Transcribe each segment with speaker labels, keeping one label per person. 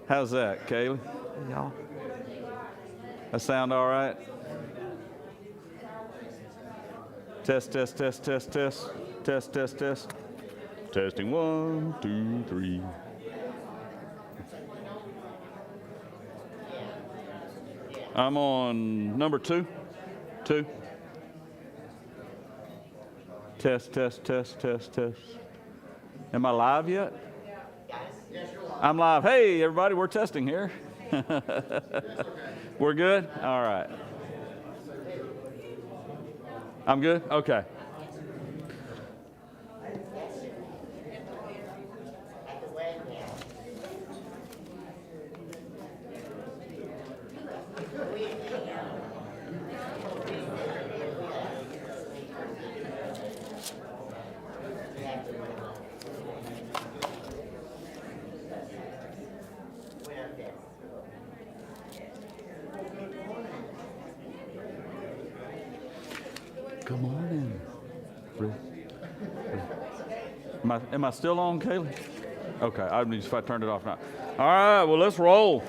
Speaker 1: How's that, Kaylee?
Speaker 2: Y'all.
Speaker 1: That sound all right? Test, test, test, test, test, test, test, test. Testing 1, 2, 3. I'm on number 2. 2. Test, test, test, test, test. Am I live yet? I'm live. Hey, everybody, we're testing here. We're good? All right. I'm good? Okay. Good morning. Am I still on, Kaylee? Okay, I need if I turned it off now. All right, well, let's roll.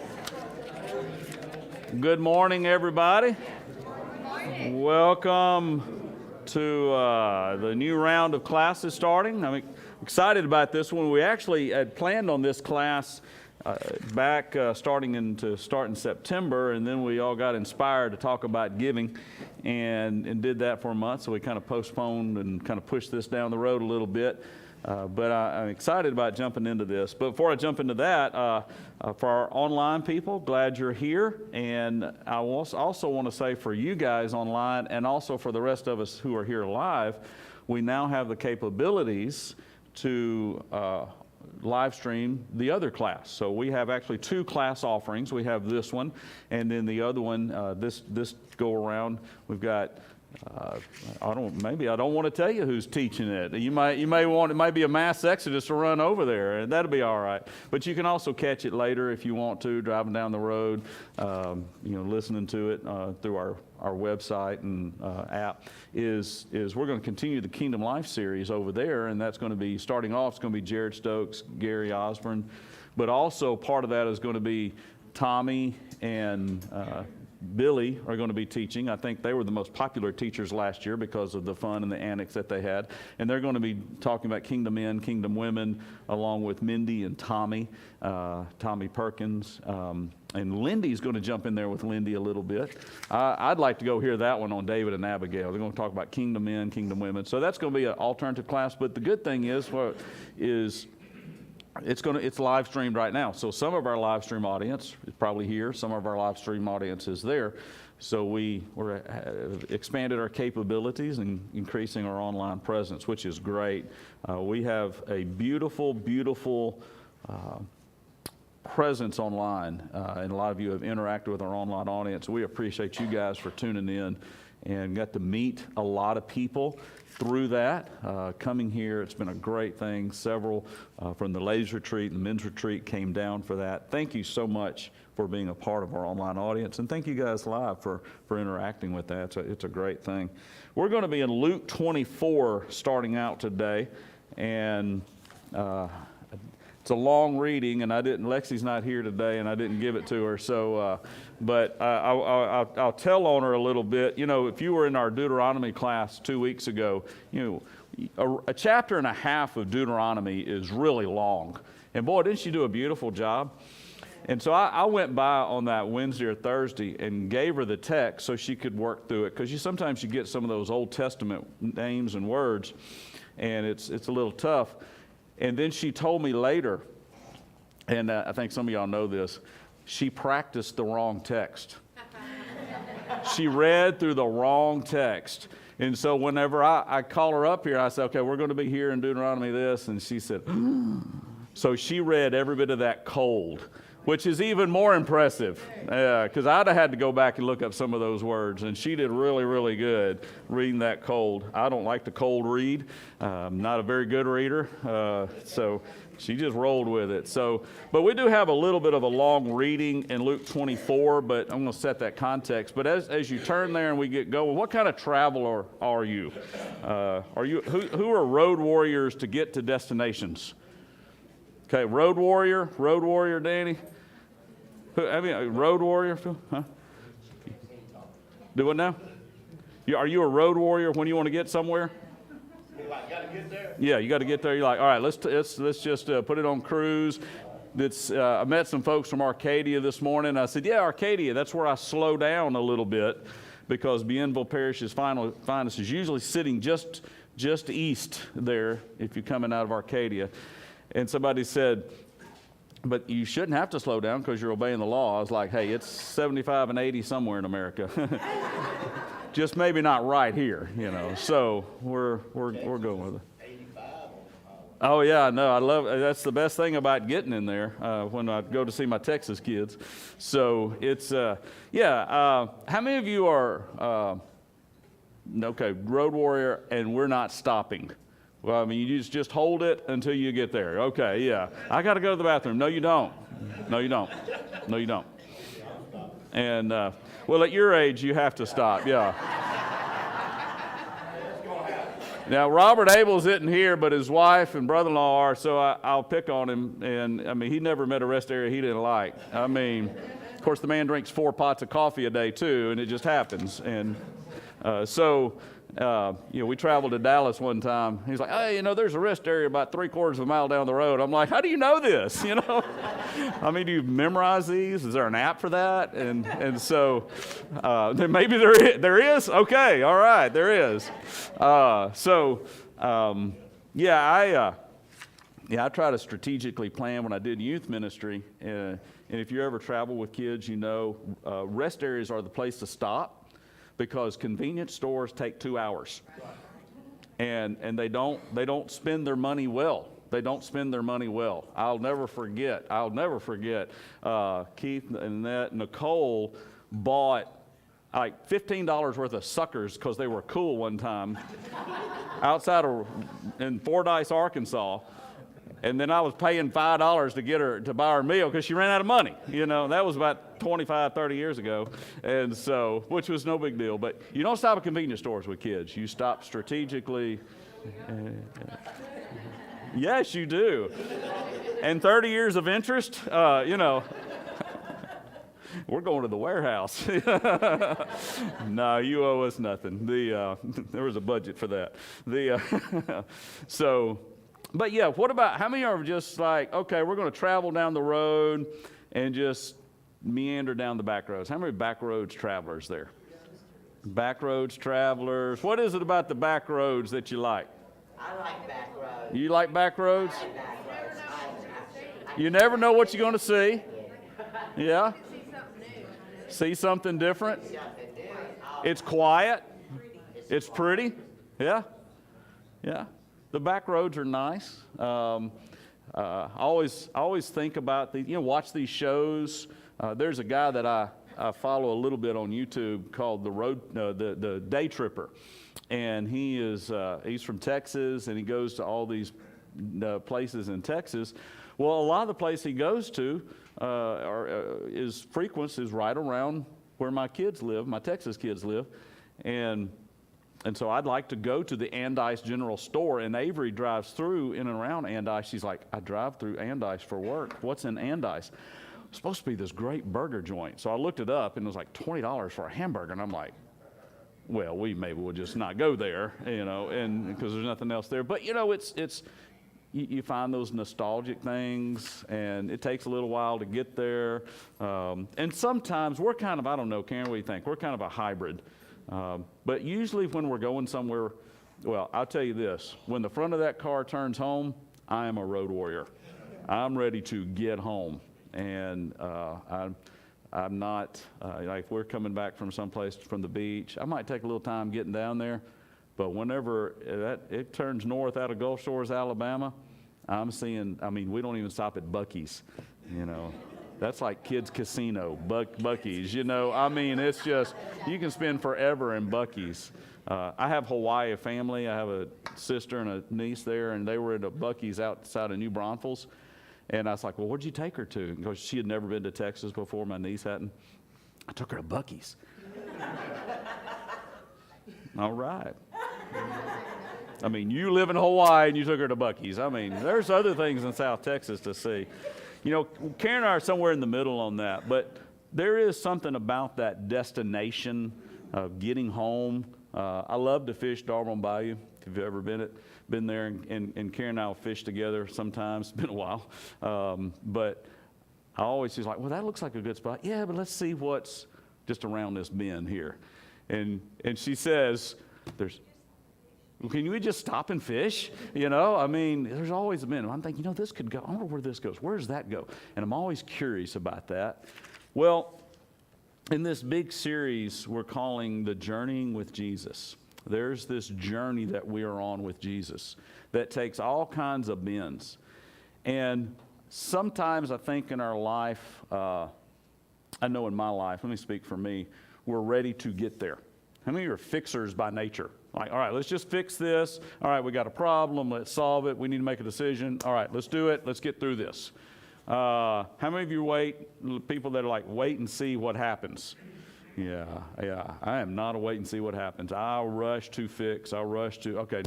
Speaker 1: Good morning, everybody.
Speaker 3: Good morning.
Speaker 1: Welcome to the new round of classes starting. I'm excited about this one. We actually had planned on this class back starting in September, and then we all got inspired to talk about giving and did that for a month, so we kind of postponed and kind of pushed this down the road a little bit. But I'm excited about jumping into this. But before I jump into that, for our online people, glad you're here. And I also want to say for you guys online and also for the rest of us who are here live, we now have the capabilities to live stream the other class. So we have actually 2 class offerings. We have this one, and then the other one, this go around, we've got I don't want to tell you who's teaching it. It might be a mass exodus to run over there, and that'll be all right. But you can also catch it later if you want to, driving down the road, listening to it through our website and app. Is we're going to continue the Kingdom Life series over there, and that's going to be starting off. It's going to be Jared Stokes, Gary Osborne, but also part of that is going to be Tommy and Billy are going to be teaching. I think they were the most popular teachers last year because of the fun and the annex that they had. And they're going to be talking about Kingdom Men, Kingdom Women, along with Mindy and Tommy Perkins. And Lindy's going to jump in there with Lindy a little bit. I'd like to go hear that one on David and Abigail. They're going to talk about Kingdom Men, Kingdom Women. So that's going to be an alternative class. But the good thing is it's live streamed right now. So some of our live stream audience is probably here. Some of our live stream audience is there. So we're expanded our capabilities and increasing our online presence, which is great. We have a beautiful, beautiful presence online, and a lot of you have interacted with our online audience. We appreciate you guys for tuning in and got to meet a lot of people through that. Coming here, it's been a great thing. Several from the ladies retreat and the men's retreat came down for that. Thank you so much for being a part of our online audience, and thank you guys live for interacting with that. It's a great thing. We're going to be in Luke 24 starting out today, and it's a long reading, and Lexi's not here today, and I didn't give it to her, so, but I'll tell on her a little bit. You know, if you were in our Deuteronomy class 2 weeks ago, a chapter and a half of Deuteronomy is really long. And boy, didn't she do a beautiful job? And so I went by on that Wednesday or Thursday and gave her the text so she could work through it, because sometimes you get some of those Old Testament names and words, and it's a little tough. And then she told me later, and I think some of y'all know this, she practiced the wrong text. She read through the wrong text. And so whenever I call her up here, I say, okay, we're going to be here in Deuteronomy this. And she said, so she read every bit of that cold, which is even more impressive. Because I'd have had to go back and look up some of those words. And she did really, really good reading that cold. I don't like to cold read. I'm not a very good reader. So she just rolled with it. But we do have a little bit of a long reading in Luke 24, but I'm going to set that context. But as you turn there and we get going, what kind of traveler are you? Who are road warriors to get to destinations? Okay, road warrior, Danny. I mean, a road warrior, Phil? Huh? Do what now? Are you a road warrior when you want to get somewhere?
Speaker 2: Gotta get there.
Speaker 1: Yeah, you got to get there. You're like, all right, let's just put it on cruise. I met some folks from Arcadia this morning. I said, yeah, Arcadia, that's where I slow down a little bit because Bienville Parish's finest is usually sitting just east there if you're coming out of Arcadia. And somebody said, but you shouldn't have to slow down because you're obeying the law. I was like, hey, it's 75 and 80 somewhere in America. Just maybe not right here, you know. So we're going with it.
Speaker 2: 85 on the highway.
Speaker 1: Oh yeah, no, I love. That's the best thing about getting in there when I go to see my Texas kids. So it's yeah. How many of you are okay? Road warrior, and we're not stopping. Well, I mean, you just hold it until you get there. Okay, yeah. I got to go to the bathroom. No, you don't. No, you don't. No, you don't. And well, at your age, you have to stop. Yeah. Now, Robert Abels isn't here, but his wife and brother-in-law are, so I'll pick on him. And, I mean, he never met a rest area he didn't like. I mean, of course, the man drinks 4 pots of coffee a day, too, and it just happens. And you know, we traveled to Dallas one time. He's like, hey, you know, there's a rest area about 3/4 of a mile down the road. I'm like, how do you know this? You know, I mean, do you memorize these? Is there an app for that? And so then maybe there is. Okay, all right, there is. I try to strategically plan when I did youth ministry. And if you ever travel with kids, you know, rest areas are the place to stop. Because convenience stores take 2 hours, and they don't spend their money well. They don't spend their money well. I'll never forget. Keith and Nicole bought like $15 worth of suckers because they were cool one time in Fordyce, Arkansas. And then I was paying $5 to get her to buy her meal because she ran out of money. You know, that was about 25, 30 years ago. And so, which was no big deal. But you don't stop at convenience stores with kids. You stop strategically. Yes, you do. And 30 years of interest, you know. We're going to the warehouse. No, you owe us nothing. There was a budget for that. But yeah, what about, how many are just like, okay, we're going to travel down the road and just meander down the back roads? How many back roads travelers there? Back roads travelers. What is it about the back roads that you like?
Speaker 4: I like back roads.
Speaker 1: You like back roads?
Speaker 4: I like back roads.
Speaker 1: You never know what you're going to see. Yeah? See something different? It's quiet. It's pretty. Yeah? Yeah. The back roads are nice. I always think about watch these shows. There's a guy that I follow a little bit on YouTube called the Day Tripper, and he's from Texas, and he goes to all these places in Texas. Well, a lot of the place he goes to is right around where my kids live, my Texas kids live, and so I'd like to go to the Andice General Store, and Avery drives through in and around Andice. She's like, I drive through Andice for work. What's in Andice? It's supposed to be this great burger joint. So I looked it up, and it was like $20 for a hamburger. And I'm like, well, maybe we'll just not go there, you know, and because there's nothing else there. But, you know, you find those nostalgic things, and it takes a little while to get there. And sometimes we're kind of, I don't know, Karen, what do you think? We're kind of a hybrid. But usually when we're going somewhere, well, I'll tell you this. When the front of that car turns home, I am a road warrior. I'm ready to get home. And I'm not, like if we're coming back from someplace from the beach, I might take a little time getting down there. But whenever it turns north out of Gulf Shores, Alabama, we don't even stop at Buc-ee's, you know. That's like kids' casino, Buc-ee's, you know. I mean, it's just, you can spend forever in Buc-ee's. I have Hawaii family. I have a sister and a niece there, and they were at a Buc-ee's outside of New Braunfels. And I was like, well, where'd you take her to? Because she had never been to Texas before, my niece hadn't. I took her to Buc-ee's. All right. I mean, you live in Hawaii and you took her to Buc-ee's. I mean, there's other things in South Texas to see. You know, Karen and I are somewhere in the middle on that, but there is something about that destination of getting home. I love to fish Darbon Bayou, if you've ever been there, and Karen and I will fish together sometimes. It's been a while. But I always she's like, well, that looks like a good spot. Yeah, but let's see what's just around this bend here. And she says, can we just stop and fish? You know, I mean, there's always a bend. I'm thinking, you know, this could go. I wonder where this goes. Where does that go? And I'm always curious about that. Well, in this big series we're calling The Journeying with Jesus, there's this journey that we are on with Jesus that takes all kinds of bends. And sometimes I think in our life, I know in my life, let me speak for me, we're ready to get there. How many of you are fixers by nature? Like, all right, let's just fix this. All right, we got a problem. Let's solve it. We need to make a decision. All right, let's do it. Let's get through this. How many of you people that are like, wait and see what happens? Yeah. I am not a wait and see what happens. I'll rush to fix. Okay,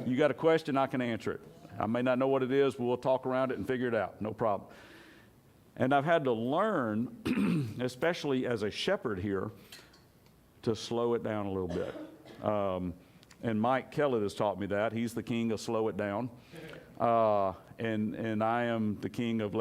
Speaker 1: you got a question, I can answer it. I may not know what it is, but we'll talk around it and figure it out. No problem. And I've had to learn, especially as a shepherd here, to slow it down a little bit. And Mike Kellett has taught me that. He's the king of slow it down. And I am the king of